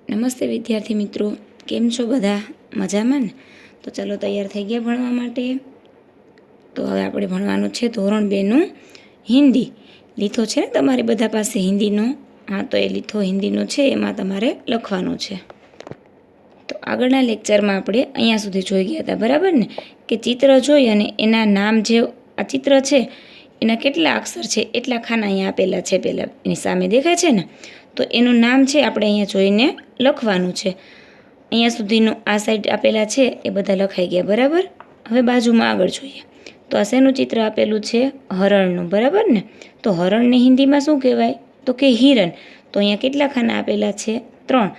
નમસ્તે વિદ્યાર્થી મિત્રો, કેમ છો બધા? મજામાં ને? તો ચાલો તૈયાર થઈ ગયા ભણવા માટે. તો હવે આપણે ભણવાનું છે ધોરણ 2નું હિન્દી. લીથો છે ને તમારી બધા પાસે હિન્દીનો? હા, તો એ લીથો હિન્દીનો છે, એમાં તમારે લખવાનું છે. તો આગળના લેક્ચરમાં આપણે અહીંયા સુધી જોઈ ગયા હતા, બરાબર ને? કે ચિત્ર જોઈ અને એના નામ જે આ ચિત્ર છે એના કેટલા અક્ષર છે એટલા ખાના અહીંયા આપેલા છે, પહેલાં એની સામે દેખાય છે ને? તો એનું નામ છે આપણે અહીંયા જોઈને લખવાનું છે. અહીંયા સુધીનું આ સાઈડ આપેલા છે એ બધા લખાઈ ગયા, બરાબર? હવે બાજુમાં આગળ જોઈએ. તો આ શેનું ચિત્ર આપેલું છે? હરણનું, બરાબર ને? તો હરણને હિન્દીમાં શું કહેવાય? તો કે હિરણ. તો અહીંયા કેટલા ખાના આપેલા છે? 3.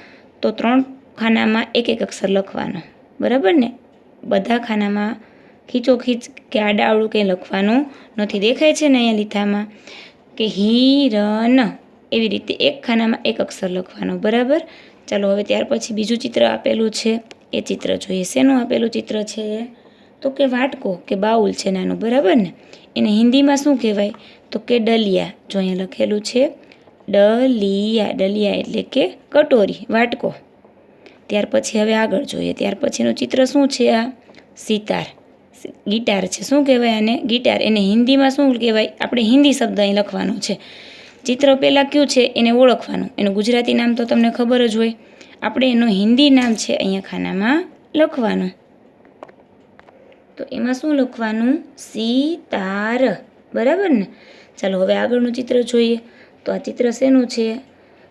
તો 3 ખાનામાં એક એક અક્ષર લખવાનો, બરાબર ને? બધા ખાનામાં ખીચોખીચ કે આડાવડું કંઈ લખવાનું નથી. દેખાય છે ને અહીંયા લીથામાં કે હિરણ, એવી રીતે એક ખાનામાં એક અક્ષર લખવાનો, બરાબર? ચાલો હવે ત્યાર પછી બીજું ચિત્ર આપેલું છે એ ચિત્ર જોઈએ. શેનું આપેલું ચિત્ર છે? તો કે વાટકો કે બાઉલ છે નાનું, બરાબર ને? એને હિન્દીમાં શું કહેવાય? તો કે ડલિયા. જો અહીંયા લખેલું છે ડલિયા. ડલિયા એટલે કે કટોરી, વાટકો. ત્યાર પછી હવે આગળ જોઈએ. ત્યાર પછીનું ચિત્ર શું છે? આ સિતાર, ગિટાર છે. શું કહેવાય આને? ગિટાર. એને હિન્દીમાં શું કહેવાય? આપણે હિન્દી શબ્દ અહીં લખવાનો છે. ચિત્ર પહેલાં કયું છે એને ઓળખવાનું. એનું ગુજરાતી નામ તો તમને ખબર જ હોય. આપણે એનું હિન્દી નામ છે અહીંયા ખાનામાં લખવાનું. તો એમાં શું લખવાનું? સિતાર, બરાબર ને? ચાલો હવે આગળનું ચિત્ર જોઈએ. તો આ ચિત્ર શેનું છે?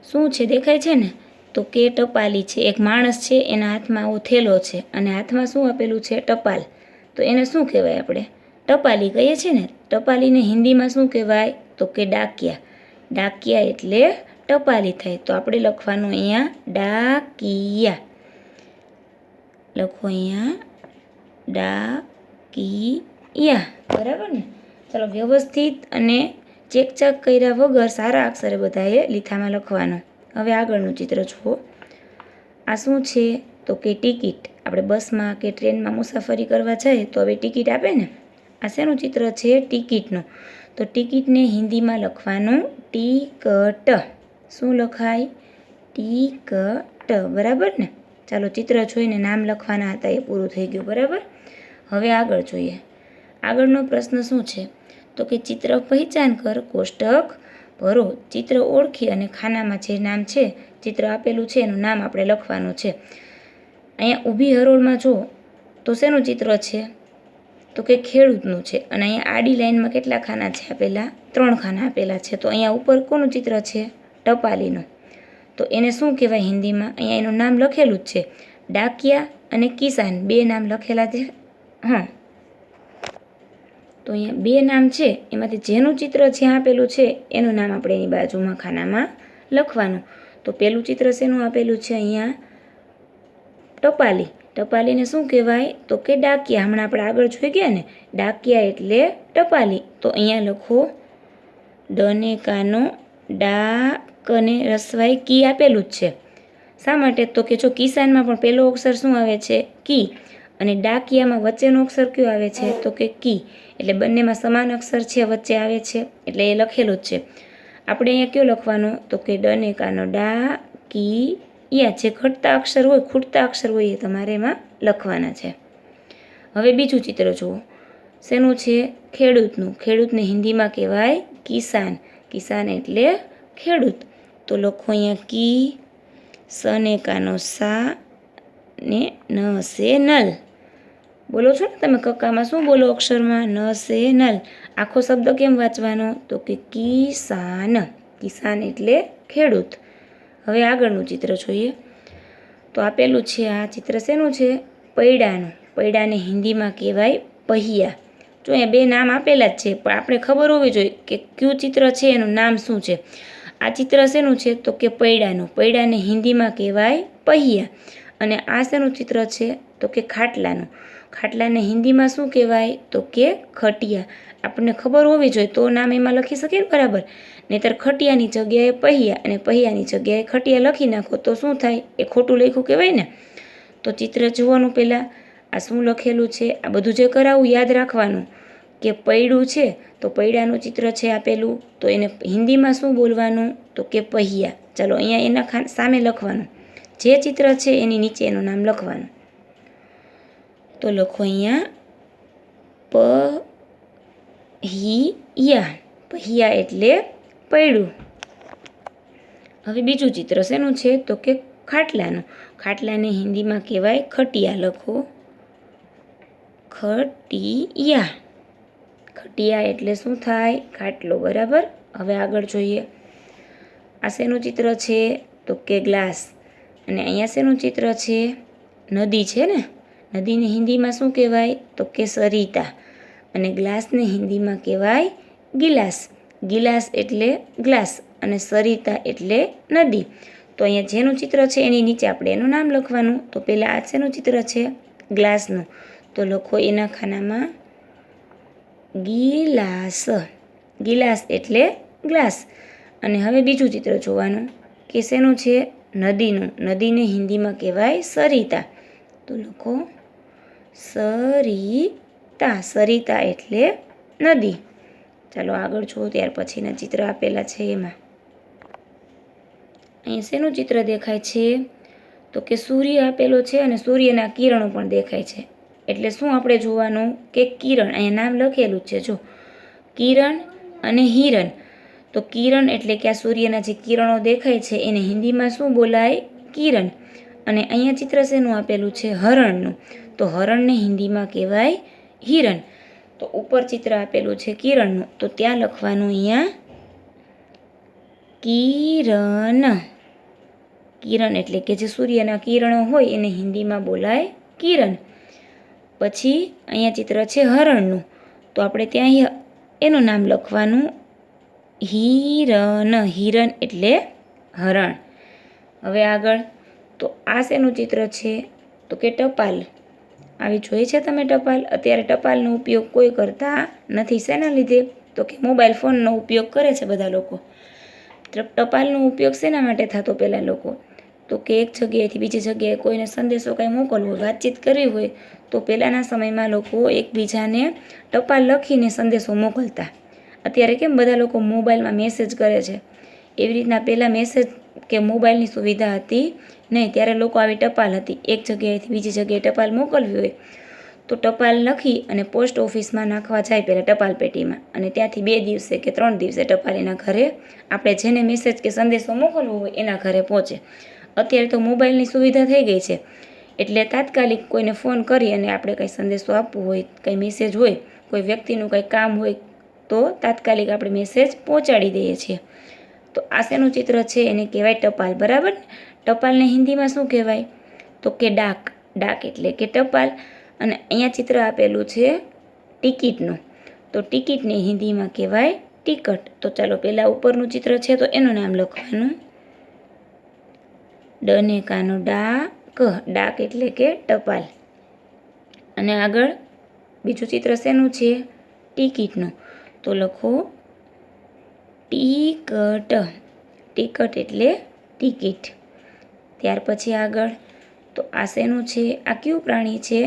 શું છે? દેખાય છે ને? તો કે ટપાલી છે. એક માણસ છે, એના હાથમાં આવો થેલો છે અને હાથમાં શું આપેલું છે? ટપાલ. તો એને શું કહેવાય? આપણે ટપાલી કહીએ છીએ ને. ટપાલીને હિન્દીમાં શું કહેવાય? તો કે ડાકિયા. ડાકિયા એટલે ટપાલી થાય. તો આપણે લખવાનું અહીંયા ડાકિયા. લખો અહીંયા ડાકિયા, બરાબર ને? ચાલો વ્યવસ્થિત અને ચેકચાક કર્યા વગર સારા અક્ષરે બધાએ લીથામાં લખવાનું. હવે આગળનું ચિત્ર જુઓ. આ શું છે? તો કે ટિકિટ. આપણે બસમાં કે ટ્રેનમાં મુસાફરી કરવા જઈએ તો હવે ટિકિટ આપે ને? આ શેનું ચિત્ર છે? ટિકિટનું. તો ટિકિટને હિન્દીમાં લખવાનું ટિકટ. શું લખાય? ટિકટ, બરાબર ને? ચાલો ચિત્ર જોઈને નામ લખવાના હતા એ પૂરું થઈ ગયું, બરાબર? હવે આગળ જોઈએ. આગળનો પ્રશ્ન શું છે? તો કે ચિત્ર પહેચાન કર, કોષ્ટક ભરો. ચિત્ર ઓળખી અને ખાનામાં જે નામ છે, ચિત્ર આપેલું છે એનું નામ આપણે લખવાનું છે. અહીંયા ઊભી હરોળમાં જો તો શેનું ચિત્ર છે? તો કે ખેડૂતનું છે. અને અહીંયા આડી લાઈનમાં કેટલા ખાના છે આપેલા? 3 ખાના આપેલા છે. તો અહીંયા ઉપર કોનું ચિત્ર છે? ટપાલીનું. તો એને શું કહેવાય હિન્દીમાં? અહીંયા એનું નામ લખેલું જ છે. ડાકિયા અને કિસાન, 2 નામ લખેલા છે. હા, તો અહીંયા 2 નામ છે, એમાંથી જેનું ચિત્ર જ્યાં આપેલું છે એનું નામ આપણે એની બાજુમાં ખાનામાં લખવાનું. તો પેલું ચિત્ર શેનું આપેલું છે? અહીંયા ટપાલી. ટપાલીને શું કહેવાય? તો કે ડાકિયા. હમણાં આપણે આગળ જોઈ ગયા ને, ડાકિયા એટલે ટપાલી. તો અહીંયા લખો ડને કાનો ડા કને રસવાઈ કી આપેલું જ છે. શા માટે? તો કે જો કિસાનમાં પણ પહેલો અક્ષર શું આવે છે? કી. અને ડાકિયામાં વચ્ચેનો અક્ષર કયો આવે છે? તો કે કી. એટલે બંનેમાં સમાન અક્ષર છે, વચ્ચે આવે છે, એટલે એ લખેલું જ છે. આપણે અહીંયા કયો લખવાનો? તો કે ડને કાનો ડા કી યા. જે ઘટતા અક્ષર હોય, ખૂટતા અક્ષર હોય એ તમારે એમાં લખવાના છે. હવે બીજું ચિત્ર જુઓ. શેનું છે? ખેડૂતનું. ખેડૂતને હિન્દીમાં કહેવાય કિસાન. કિસાન એટલે ખેડૂત. તો લખો અહીંયા કી, સને કાનો સા ને ન સે નલ. બોલો છો ને તમે કક્કામાં? શું બોલો અક્ષરમાં? ન સે નલ. આખો શબ્દ કેમ વાંચવાનો? તો કે કિસાન. કિસાન એટલે ખેડૂત. હવે આગળનું ચિત્ર જોઈએ. તો આપેલું છે આ ચિત્ર શેનું છે? પૈડાનું. પૈડાને હિન્દીમાં કહેવાય પહિયા. જો અહીંયા 2 નામ આપેલા જ છે, પણ આપણે ખબર હોવી જોઈએ કે કયું ચિત્ર છે એનું નામ શું છે. આ ચિત્ર શેનું છે? તો કે પૈડાનું. પૈડાને હિન્દીમાં કહેવાય પહિયા. અને આ શેનું ચિત્ર છે? તો કે ખાટલાનું. ખાટલાને હિન્દીમાં શું કહેવાય? તો કે ખટિયા. આપણને ખબર હોવી જોઈએ તો નામ એમાં લખી શકીએ ને, બરાબર? નહીંતર ખટિયાની જગ્યાએ પહિયા અને પહિયાની જગ્યાએ ખટિયા લખી નાખો તો શું થાય? એ ખોટું લખ્યું કહેવાય ને. તો ચિત્ર જોવાનું પહેલાં આ શું લખેલું છે આ બધું જે કરાવું યાદ રાખવાનું કે પૈડું છે તો પૈડાનું ચિત્ર છે આપેલું, તો એને હિન્દીમાં શું બોલવાનું? તો કે પહિયા. ચાલો અહીંયા એના સામે લખવાનું જે ચિત્ર છે એની નીચે એનું નામ લખવાનું. તો લખો અહીંયા પહિયા. પહિયા એટલે પૈડું. હવે બીજું ચિત્ર શેનું છે તો કે ખાટલાનું. ખાટલાને હિન્દીમાં કહેવાય ખટિયા. લખો ખટિયા. ખટિયા એટલે શું થાય? ખાટલો. બરાબર. હવે આગળ જોઈએ. આ શેનું ચિત્ર છે તો કે ગ્લાસ. અને અહીંયા શેનું ચિત્ર છે? નદી છે ને. નદીને હિન્દીમાં શું કહેવાય તો કે સરિતા. અને ગ્લાસને હિન્દીમાં કહેવાય ગિલાસ. ગિલાસ એટલે ગ્લાસ અને સરિતા એટલે નદી. તો અહીંયા જેનું ચિત્ર છે એની નીચે આપણે એનું નામ લખવાનું. તો પહેલાં આ શેનું ચિત્ર છે? ગ્લાસનું. તો લખો એના ખાનામાં ગિલાસ. ગિલાસ એટલે ગ્લાસ. અને હવે બીજું ચિત્ર જોવાનું કે શેનું છે? નદીનું. નદીને હિન્દીમાં કહેવાય સરિતા. તો લખો સરિતા. સરિતા એટલે નદી. ચાલો આગળ જુઓ. ત્યાર પછીના ચિત્ર આપેલા છે એમાં અહીં શેનું ચિત્ર દેખાય છે તો કે સૂર્ય આપેલો છે અને સૂર્યના કિરણો પણ દેખાય છે. એટલે શું આપણે જોવાનું કે કિરણ. અહીંયા નામ લખેલું જ છે જો, કિરણ અને હિરણ. તો કિરણ એટલે કે આ સૂર્યના જે કિરણો દેખાય છે એને હિન્દીમાં શું બોલાય? કિરણ. અને અહીંયા ચિત્ર શેનું આપેલું છે? હરણનું. તો હરણને હિન્દીમાં કહેવાય હિરણ. તો ઉપર ચિત્ર આપેલું છે કિરણનું. તો ત્યાં લખવાનું અહીંયા કિરણ. કિરણ એટલે કે જે સૂર્યના કિરણો હોય એને હિન્દીમાં બોલાય કિરણ. પછી અહીંયા ચિત્ર છે હરણનું. તો આપણે ત્યાં એનું નામ લખવાનું હિરણ. હિરણ એટલે હરણ. હવે આગળ તો આ શેનું ચિત્ર છે તો કે ટપાલ. આવી જોઈ છે તમે ટપાલ? અત્યારે ટપાલનો ઉપયોગ કોઈ કરતા નથી. શેના લીધે તો કે મોબાઈલ ફોનનો ઉપયોગ કરે છે બધા લોકો. ટપાલનો ઉપયોગ શેના માટે થતો પહેલાં લોકો? તો કે એક જગ્યાએથી બીજી જગ્યાએ કોઈને સંદેશો કાંઈ મોકલવો હોય, વાતચીત કરવી હોય તો પહેલાંના સમયમાં લોકો એકબીજાને ટપાલ લખીને સંદેશો મોકલતા. અત્યારે કેમ બધા લોકો મોબાઈલમાં મેસેજ કરે છે, એવી રીતના પહેલાં મેસેજ કે મોબાઈલની સુવિધા હતી નહીં. ત્યારે લોકો આવી ટપાલ હતી. એક જગ્યાએથી બીજી જગ્યાએ ટપાલ મોકલવી હોય તો ટપાલ લખી અને પોસ્ટ ઓફિસમાં નાખવા જાય પહેલાં ટપાલ પેટીમાં. અને ત્યાંથી 2 દિવસે કે 3 દિવસે ટપાલ એના ઘરે, આપણે જેને મેસેજ કે સંદેશો મોકલવો હોય એના ઘરે પહોંચે. અત્યારે તો મોબાઈલની સુવિધા થઈ ગઈ છે એટલે તાત્કાલિક કોઈને ફોન કરી અને આપણે કંઈ સંદેશો આપવો હોય, કંઈ મેસેજ હોય, કોઈ વ્યક્તિનું કંઈ કામ હોય તો તાત્કાલિક આપણે મેસેજ પહોંચાડી દઈએ છીએ. તો આ શેનું ચિત્ર છે? એને કહેવાય ટપાલ. બરાબર. ટપાલને હિન્દીમાં શું કહેવાય તો કે ડાક. ડાક એટલે કે ટપાલ. અને અહીંયા ચિત્ર આપેલું છે ટિકિટનું. તો ટિકિટને હિન્દીમાં કહેવાય ટિકટ. તો ચાલો પહેલાં ઉપરનું ચિત્ર છે તો એનું નામ લખવાનું ડને કાનો ડાક. ડાક એટલે કે ટપાલ. અને આગળ બીજું ચિત્ર શેનું છે? ટિકિટનું. તો લખો ટિકટ. ટિકટ એટલે ટિકિટ. ત્યાર પછી આગળ તો આ શેનું છે? આ કયું પ્રાણી છે?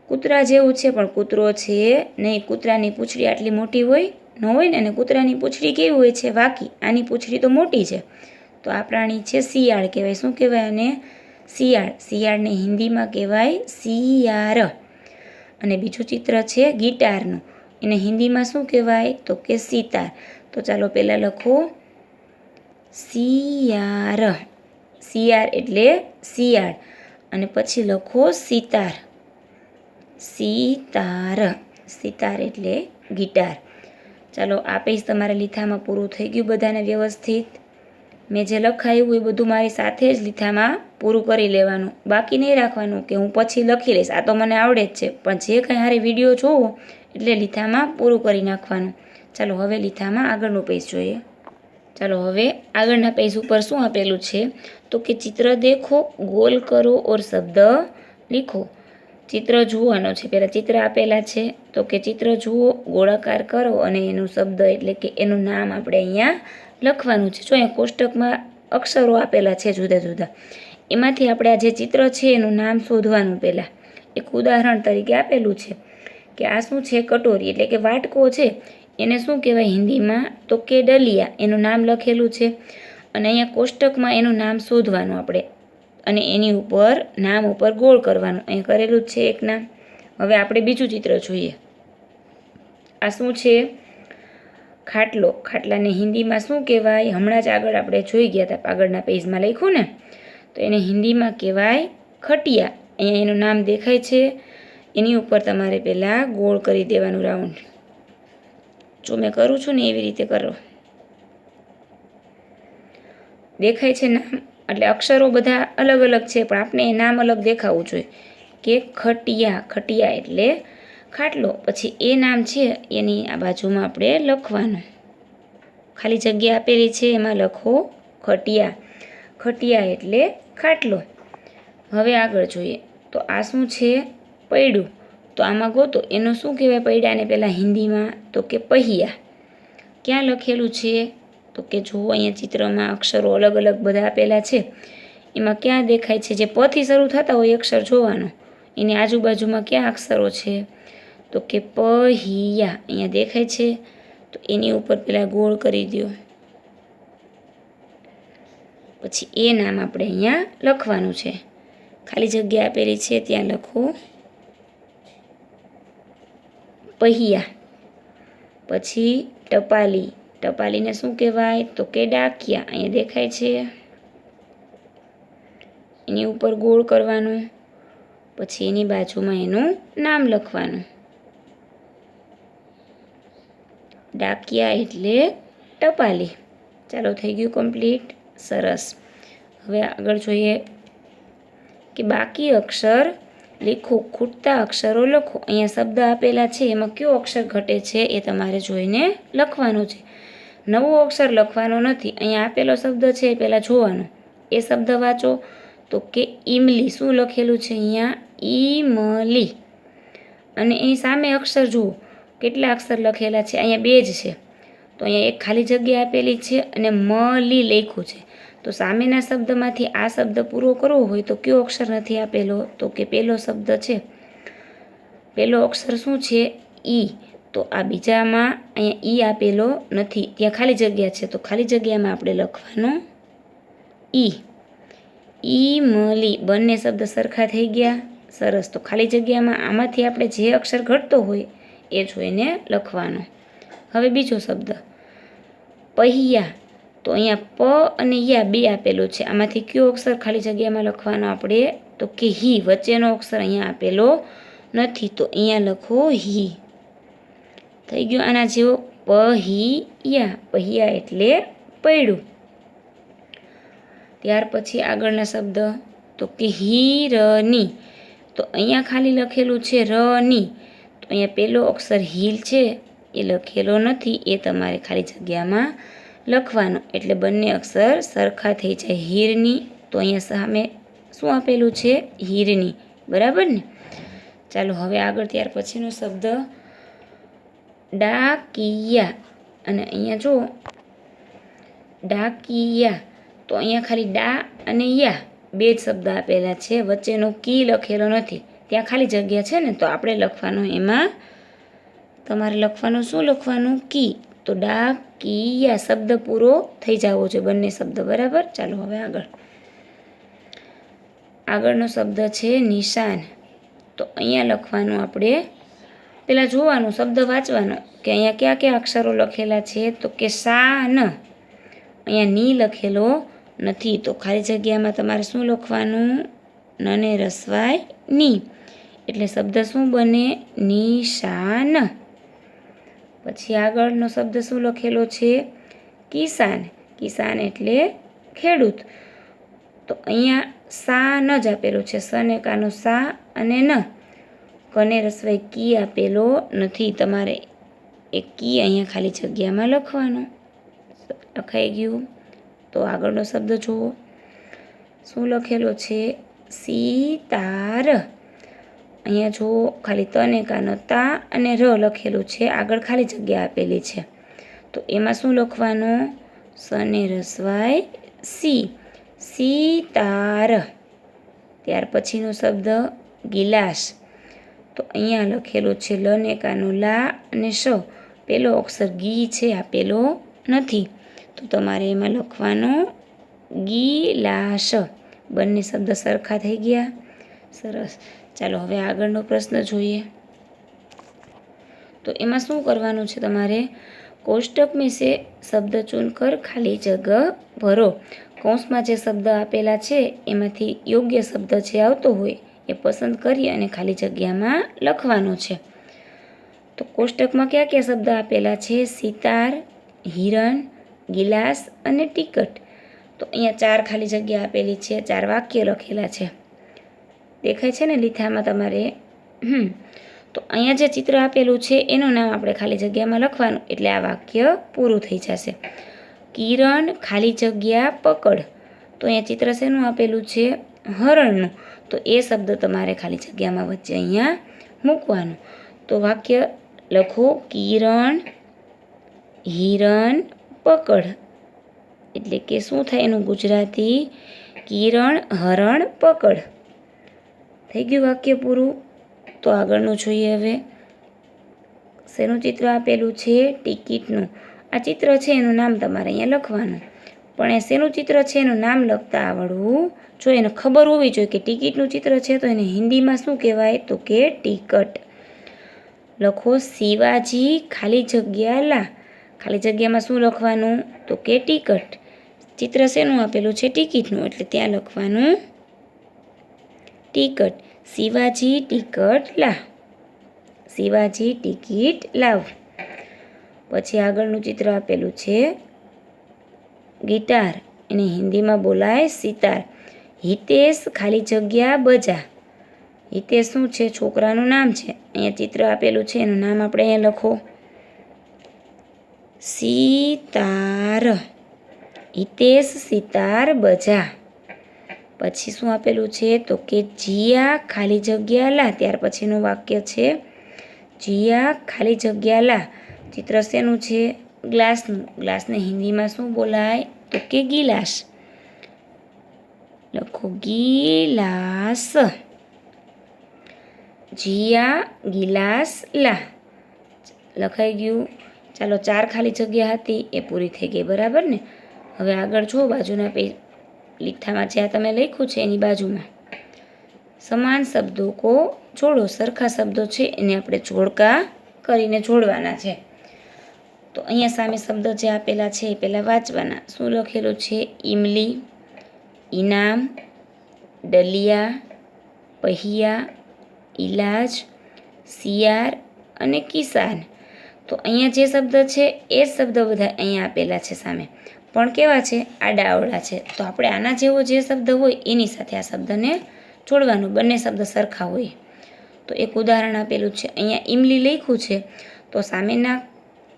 કૂતરા જેવું છે પણ કૂતરો છે નહીં. કૂતરાની પૂંછડી આટલી મોટી હોય ન હોય ને. અને કૂતરાની પૂંછડી કેવી હોય છે? વાંકી. આની પૂંછડી તો મોટી છે. તો આ પ્રાણી છે શિયાળ કહેવાય. શું કહેવાય આને? શિયાળ. શિયાળને હિન્દીમાં કહેવાય શિયાળ. અને બીજું ચિત્ર છે ગિટારનું. એને હિન્દીમાં શું કહેવાય તો કે સિતાર. તો ચાલો પહેલાં લખો શિયાળ. શિયાળ એટલે શિયાળ. અને પછી લખો સિતાર. સિતાર. સિતાર એટલે ગિટાર. ચાલો આ પેજ તમારા લીથામાં પૂરું થઈ ગયું બધાને વ્યવસ્થિત. મેં જે લખાયું એ બધું મારી સાથે જ લીથામાં પૂરું કરી લેવાનું. બાકી નહીં રાખવાનું કે હું પછી લખી લઈશ, આ તો મને આવડે જ છે. પણ જે કંઈ હારે વિડીયો જોવો એટલે લીથામાં પૂરું કરી નાખવાનું. ચાલો હવે લીથામાં આગળનું પેજ જોઈએ. ચાલો હવે આગળના પેજ ઉપર શું આપેલું છે તો કે ચિત્ર દેખો, ગોલ કરો ઓર શબ્દ લીખો. ચિત્ર જોવાનો છે. પહેલાં ચિત્ર આપેલા છે તો કે ચિત્ર જુઓ, ગોળાકાર કરો અને એનું શબ્દ એટલે કે એનું નામ આપણે અહીંયા લખવાનું છે. જો અહીંયા કોષ્ટકમાં અક્ષરો આપેલા છે જુદા જુદા. એમાંથી આપણે આ જે ચિત્ર છે એનું નામ શોધવાનું. પહેલાં એક ઉદાહરણ તરીકે આપેલું છે કે આ શું છે? કટોરી એટલે કે વાટકો છે. એને શું કહેવાય હિન્દીમાં તો કે ડલિયા. એનું નામ લખેલું છે. અને અહીંયા કોષ્ટકમાં એનું નામ શોધવાનું આપણે. અને એની ઉપર નામ ઉપર ગોળ કરવાનું. અહીં કરેલું જ છે એક નામ. હવે આપણે બીજું ચિત્ર જોઈએ. આ શું છે? ખાટલો. ખાટલાને હિન્દીમાં શું કહેવાય? હમણાં જ આગળ આપણે જોઈ ગયા હતા, આગળના પેજમાં લખ્યું ને, તો એને હિન્દીમાં કહેવાય ખટિયા. અહીંયા એનું નામ દેખાય છે. એની ઉપર તમારે પહેલાં ગોળ કરી દેવાનું રાઉન્ડ. જો મેં કરું છું ને એવી રીતે કરો. દેખાય છે નામ? એટલે અક્ષરો બધા અલગ અલગ છે, પણ આપણે એ નામ અલગ દેખાવું જોઈએ કે ખટિયા. ખટિયા એટલે ખાટલો. પછી એ નામ છે એની આ બાજુમાં આપણે લખવાનું. ખાલી જગ્યા આપેલી છે એમાં લખો ખટિયા. ખટિયા એટલે ખાટલો. હવે આગળ જોઈએ. તો આ શું છે? પૈડું. તો આમાં ગોતો એનું શું કહેવાય પૈડાને પહેલાં હિન્દીમાં? તો કે પહિયા. ક્યાં લખેલું છે? તો કે જુઓ અહીંયા ચિત્રમાં અક્ષરો અલગ અલગ બધા આપેલા છે. એમાં ક્યાં દેખાય છે? જે પથી શરૂ થતા હોય અક્ષર જોવાનો. એની આજુબાજુમાં ક્યાં અક્ષરો છે? તો કે પહિયા. અહીંયા દેખાય છે. તો એની ઉપર પહેલાં ગોળ કરી દો. પછી એ નામ આપણે અહીંયા લખવાનું છે. ખાલી જગ્યા આપેલી છે ત્યાં લખો પહિયા. પછી ટપાલી. ટપાલીને શું કહેવાય? તો કે ડાકિયા. અહીંયા દેખાય છે. એની ઉપર ગોળ કરવાનું. પછી એની બાજુમાં એનું નામ લખવાનું. ડાકિયા એટલે ટપાલી. ચાલો, થઈ ગયું કમ્પ્લીટ. સરસ. હવે આગળ જોઈએ કે બાકી અક્ષર લખો. ખૂટતા અક્ષરો લખો. અહીંયા શબ્દ આપેલા છે, એમાં કયો અક્ષર ઘટે છે એ તમારે જોઈને લખવાનો છે. નવો અક્ષર લખવાનો નથી. અહીંયા આપેલો શબ્દ છે એ પહેલાં જોવાનો. એ શબ્દ વાંચો. તો કે ઈમલી. શું લખેલું છે અહીંયા? ઈમલી. અને એની સામે અક્ષર જુઓ, કેટલા અક્ષર લખેલા છે? અહીંયા 2 જ છે. તો અહીંયા એક ખાલી જગ્યા આપેલી છે અને મલી લખ્યું છે. તો સામેના શબ્દમાંથી આ શબ્દ પૂરો કરવો હોય તો કયો અક્ષર નથી આપેલો? તો કે પહેલો શબ્દ છે. પહેલો અક્ષર શું છે? ઈ. તો આ બીજામાં અહીંયા ઈ આપેલો નથી, ત્યાં ખાલી જગ્યા છે. તો ખાલી જગ્યામાં આપણે લખવાનું ઈ. ઈમલી. બંને શબ્દ સરખા થઈ ગયા. સરસ. તો ખાલી જગ્યામાં આમાંથી આપણે જે અક્ષર ઘટતો હોય એ જોઈને લખવાનો. હવે બીજો શબ્દ પહિયા. તો અહીંયા પ અને યા 2 આપેલું છે. આમાંથી કયો અક્ષર ખાલી જગ્યામાં લખવાનો આપણે? તો કે હી. વચ્ચેનો અક્ષર અહીંયા આપેલો નથી, તો અહીંયા લખો હી. થઈ ગયું આના જેવો પહિયા. પહિયા એટલે પૈડું. ત્યાર પછી આગળના શબ્દ તો કે હિરની. તો અહીંયા ખાલી લખેલું છે રની. તો અહીંયા પહેલો અક્ષર હિલ છે એ લખેલો નથી, એ તમારે ખાલી જગ્યામાં લખવાનો. એટલે બંને અક્ષર સરખા થઈ જાય. હીરની. તો અહીંયા સામે શું આપેલું છે? હીરની. બરાબર ને? ચાલો હવે આગળ. ત્યાર પછીનો શબ્દ ડાકિયા. અને અહીંયા જો ડાકિયા. તો અહીંયા ખાલી ડા અને યા 2 જ શબ્દ આપેલા છે. વચ્ચેનો કી લખેલો નથી, ત્યાં ખાલી જગ્યા છે ને, તો આપણે લખવાનું એમાં તમારે લખવાનું શું લખવાનું? કી. તો ડાકિયા શબ્દ પૂરો થઈ જવો છે, બંને શબ્દ. બરાબર? ચાલો હવે આગળ. આગળનો શબ્દ છે નિશાન. તો અહીંયા લખવાનું આપણે પહેલાં જોવાનું, શબ્દ વાંચવાનો કે અહીંયા કયા કયા અક્ષરો લખેલા છે. તો કે શાન. અહીંયા ની લખેલો નથી, તો ખાલી જગ્યામાં તમારે શું લખવાનું? નને રસવાય ની. એટલે શબ્દ શું બને? નિશાન. પછી આગળનો શબ્દ શું લખેલો છે? કિસાન. કિસાન એટલે ખેડૂત. તો અહીંયા સા ન જ આપેલો છે. સને કાનો સા અને ન. કને રસવાઈ કી આપેલો નથી, તમારે એક કી અહીંયા ખાલી જગ્યામાં લખવાનો. લખાઈ ગયું. તો આગળનો શબ્દ જુઓ, શું લખેલો છે? સિતાર. અહીંયા જુઓ, ખાલી તને કાનો તા અને ર લખેલું છે, આગળ ખાલી જગ્યા આપેલી છે. તો એમાં શું લખવાનું? સને રસવાય સી. સિતાર. ત્યાર પછીનો શબ્દ ગિલાસ. તો અહીંયા લખેલું છે લને કાનો લા અને શ. પેલો અક્ષર ગી છે, આપેલો નથી, તો તમારે એમાં લખવાનો ગિલાસ. બંને શબ્દ સરખા થઈ ગયા. સરસ. ચાલો હવે આગળનો પ્રશ્ન જોઈએ. તો એમાં શું કરવાનું છે તમારે? કોષ્ટક में से શબ્દ ચૂનકર ખાલી જગ્યા ભરો. કૌંસમાં જે શબ્દ આપેલા છે એમાંથી યોગ્ય શબ્દ જે આવતો હોય એ પસંદ કરી અને ખાલી જગ્યામાં લખવાનો છે. તો કોષ્ટકમાં કયા કયા શબ્દ આપેલા છે? સિતાર, હિરણ, ગિલાસ અને ટિકટ. તો અહીંયા 4 ખાલી જગ્યા આપેલી છે, 4 વાક્ય લખેલા છે. દેખાય છે ને લીથામાં તમારે? તો અહીંયા જે ચિત્ર આપેલું છે એનું નામ આપણે ખાલી જગ્યામાં લખવાનું, એટલે આ વાક્ય પૂરું થઈ જશે. કિરણ ખાલી જગ્યા પકડ. તો અહીંયા ચિત્ર શેનું આપેલું છે? હરણનું. તો એ શબ્દ તમારે ખાલી જગ્યામાં વચ્ચે અહીંયા મૂકવાનું. તો વાક્ય લખો, કિરણ હિરણ પકડ. એટલે કે શું થાય એનું ગુજરાતી? કિરણ હરણ પકડ. થઈ ગયું વાક્ય પૂરું. તો આગળનું જોઈએ હવે. શેનું ચિત્ર આપેલું છે? ટિકિટનું. આ ચિત્ર છે એનું નામ તમારે અહીંયા લખવાનું. પણ એ શેનું ચિત્ર છે એનું નામ લખતા આવડવું જોઈએ. એને ખબર હોવી જોઈએ કે ટિકિટનું ચિત્ર છે તો એને હિન્દીમાં શું કહેવાય? તો કે ટિકટ. લખો, શિવાજી ખાલી જગ્યા લા. ખાલી જગ્યામાં શું લખવાનું? તો કે ટિકટ. ચિત્ર શેનું આપેલું છે? ટિકિટનું. એટલે ત્યાં લખવાનું ટિકટ. શિવાજી ટિકટ લા. શિવાજી ટિકિટ લાવ. પછી આગળનું ચિત્ર આપેલું છે ગિટાર. એને હિન્દીમાં બોલાય સિતાર. હિતેશ ખાલી જગ્યા બજા. હિતેશ શું છે? છોકરાનું નામ છે. અહીંયા ચિત્ર આપેલું છે એનું નામ આપણે અહીંયા લખો, સિતાર. હિતેશ સિતાર બજા. પછી શું આપેલું છે? તો કે જીયા ખાલી જગ્યા લા. ત્યાર પછીનું વાક્ય છે જીયા ખાલી જગ્યા લા. ચિત્ર શેનું છે? ગ્લાસનું. ગ્લાસને હિન્દીમાં શું બોલાય? તો કે ગિલાસ. લખો, ગિલાસ. જીયા ગિલાસ લા. લખાઈ ગયું. ચાલો, 4 ખાલી જગ્યા હતી એ પૂરી થઈ ગઈ, બરાબર ને? હવે આગળ જો બાજુના લીથામાં જ્યાં તમે લખ્યું છે એની બાજુમાં સમાન શબ્દો કો જોડો. સરખા શબ્દો છે એને આપણે જોડકા કરીને જોડવાના છે. તો અહીંયા સામે શબ્દ જે આપેલા છે એ પહેલાં વાંચવાના. શું લખેલું છે? ઇમલી, ઇનામ, ડલિયા, पहिया, ઇલાજ, શિયાર અને કિસાન. તો અહીંયા જે શબ્દ છે એ જ શબ્દ બધા અહીંયા આપેલા છે સામે, પણ કેવા છે? આડાઅવળા છે. તો આપણે આના જેવો જે શબ્દ હોય એની સાથે આ શબ્દને જોડવાનું, બંને શબ્દ સરખા હોય. તો એક ઉદાહરણ આપેલું છે. અહીંયા ઇમલી લખ્યું છે તો સામેના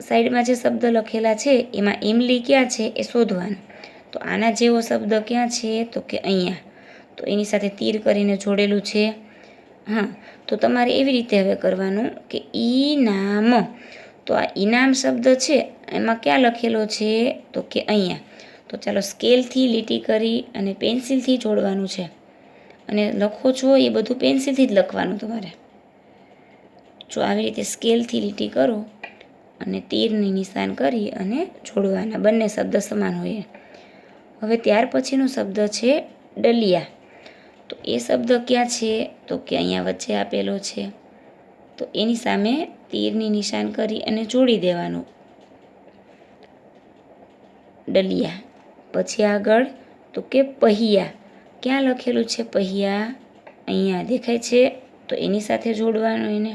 સાઈડમાં જે શબ્દ લખેલા છે એમાં ઇમલી ક્યાં છે એ શોધવાનું. તો આના જેવો શબ્દ ક્યાં છે? તો કે અહીંયા. તો એની સાથે તીર કરીને જોડેલું છે. હા, તો તમારે એવી રીતે હવે કરવાનું કે ઈનામ. તો આ ઇનામ શબ્દ છે એમાં ક્યાં લખેલો છે? તો કે અહીંયા. તો ચાલો સ્કેલથી લીટી કરી અને પેન્સિલથી જોડવાનું છે. અને લખો છો એ બધું પેન્સિલથી જ લખવાનું તમારે. જો આવી રીતે સ્કેલથી લીટી કરો અને તીરની નિશાન કરી અને જોડવાના, બંને શબ્દ સમાન હોય. હવે ત્યાર પછીનો શબ્દ છે ડલિયા. તો એ શબ્દ ક્યાં છે? તો કે અહીંયા વચ્ચે આપેલો છે. તો એની સામે તીરની નિશાન કરી અને જોડી દેવાનું, ડલિયા. પછી આગળ તો કે पहिया. ક્યાં લખેલું છે पहिया? અહીંયા દેખાય છે. તો એની સાથે જોડવાનું એને.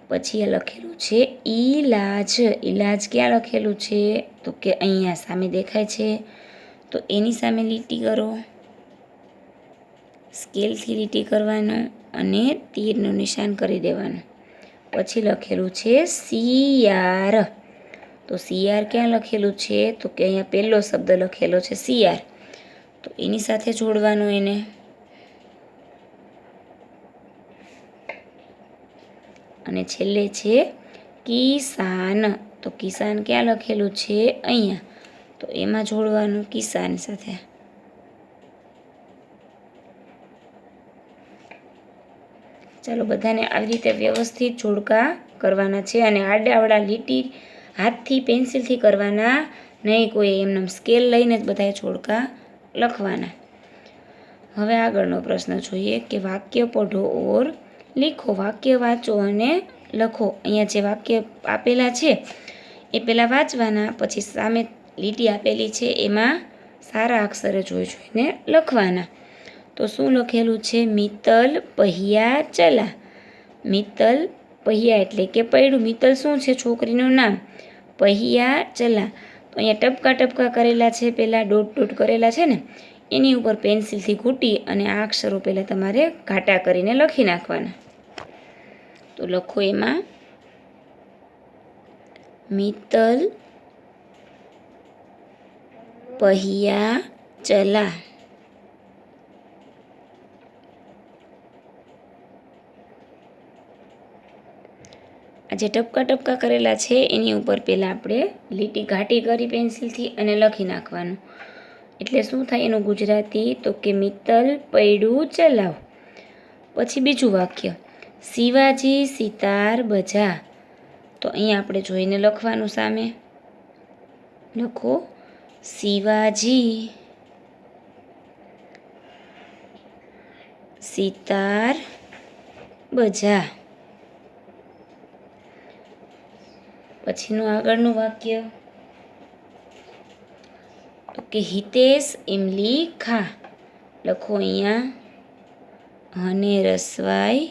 પછી એ લખેલું છે ઈલાજ. ઈલાજ ક્યાં લખેલું છે? તો કે અહીંયા સામે દેખાય છે. તો એની સામે લીટી કરો, સ્કેલથી લીટી કરવાનું અને તીરનું નિશાન કરી દેવાનું. પછી લખેલું છે શિયાર. તો શિયાર ક્યાં લખેલું છે? તો કે અહીંયા પહેલો શબ્દ લખેલો છે શિયાર. તો એની સાથે જોડવાનું એને. અને છેલ્લે છે કિસાન. તો કિસાન ક્યાં લખેલું છે? અહીંયા. તો એમાં જોડવાનું કિસાન સાથે. ચાલો બધાને આવી રીતે વ્યવસ્થિત જોડકા કરવાના છે અને આડાઅવળા લીટી હાથથી પેન્સિલથી કરવાના નહીં, કોઈ એમનેમ સ્કેલ લઈને જ બધાએ જોડકા લખવાના. હવે આગળનો પ્રશ્ન જોઈએ કે વાક્ય પઢો ઓર લીખો. વાક્ય વાંચો અને લખો. અહીંયા જે વાક્ય આપેલા છે એ પહેલાં વાંચવાના, પછી સામે લીટી આપેલી છે એમાં સારા અક્ષરે જોઈને લખવાના. તો શું લખેલું છે? મિત્તલ પહિયા ચલા. મિત્તલ પહિયા એટલે કે પૈડું. મિત્તલ શું છે? છોકરીનું નામ. પહિયા ચલા તો અહીંયા ટપકા ટપકા કરેલા છે, પહેલાં ડોટ ડોટ કરેલા છે ને, એની ઉપર પેન્સિલથી ઘૂંટી અને આ અક્ષરો પહેલાં તમારે ઘાટા કરીને લખી નાખવાના. તો લખો એમાં મિત્તલ પહિયા ચલા. આ જે ટપકા ટપકા કરેલા છે એની ઉપર પહેલાં આપણે લીટી ઘાટી કરી પેન્સિલથી અને લખી નાખવાનું. એટલે શું થાય એનું ગુજરાતી? તો કે મિત્તલ પૈડું ચલાવ. પછી બીજું વાક્ય, શિવાજી સિતાર બજા. તો અહીંયા આપણે જોઈને લખવાનું સામે. લખો શિવાજી સિતાર બજા. પછીનું આગળનું વાક્ય, તો કે હિતેશ ઇમલી ખા. લખો અહીંયા હને રસવાઈ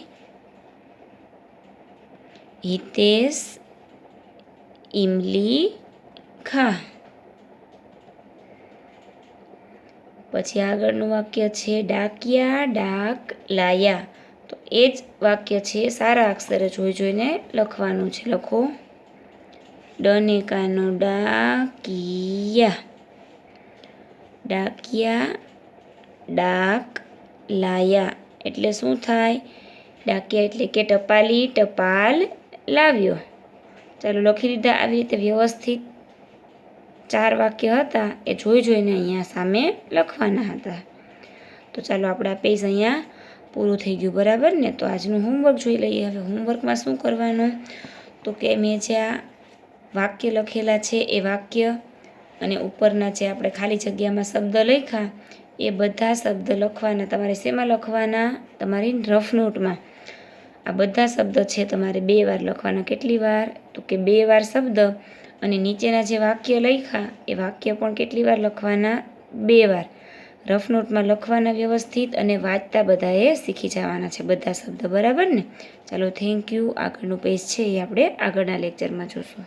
હિતેશ ઇમલી ખા. પછી આગળનું વાક્ય છે ડાકિયા ડાક લાયા. તો એ જ વાક્ય છે, સારા અક્ષરે જોઈને લખવાનું છે. લખો ડને કાનો ડાકિયા. ડાકિયા ડાક લાયા એટલે શું થાય? ડાકિયા એટલે કે ટપાલી ટપાલ લાવ્યો. ચાલો લખી દીધા. આવી રીતે વ્યવસ્થિત 4 વાક્ય હતા એ જોઈને અહીંયા સામે લખવાના હતા. તો ચાલો આપણા પેજ અહીંયા પૂરું થઈ ગયું, બરાબર ને? તો આજનું હોમવર્ક જોઈ લઈએ. હવે હોમવર્કમાં શું કરવાનું? તો કે મેં જે આ વાક્ય લખેલા છે એ વાક્ય અને ઉપરના જે આપણે ખાલી જગ્યામાં શબ્દ લખ્યા એ બધા શબ્દ લખવાના. તમારે શેમાં લખવાના? તમારી રફ નોટમાં. આ બધા શબ્દ છે તમારે 2 વાર લખવાના. કેટલી વાર? તો કે 2 વાર શબ્દ, અને નીચેના જે વાક્ય લખ્યા એ વાક્ય પણ કેટલી વાર લખવાના? 2 વાર. રફ નોટમાં લખવાના વ્યવસ્થિત, અને વાંચતા બધાએ શીખી જવાના છે બધા શબ્દ, બરાબર ને? ચાલો થેન્ક યુ. આગળનું પેજ છે એ આપણે આગળના લેક્ચરમાં જોઈશું.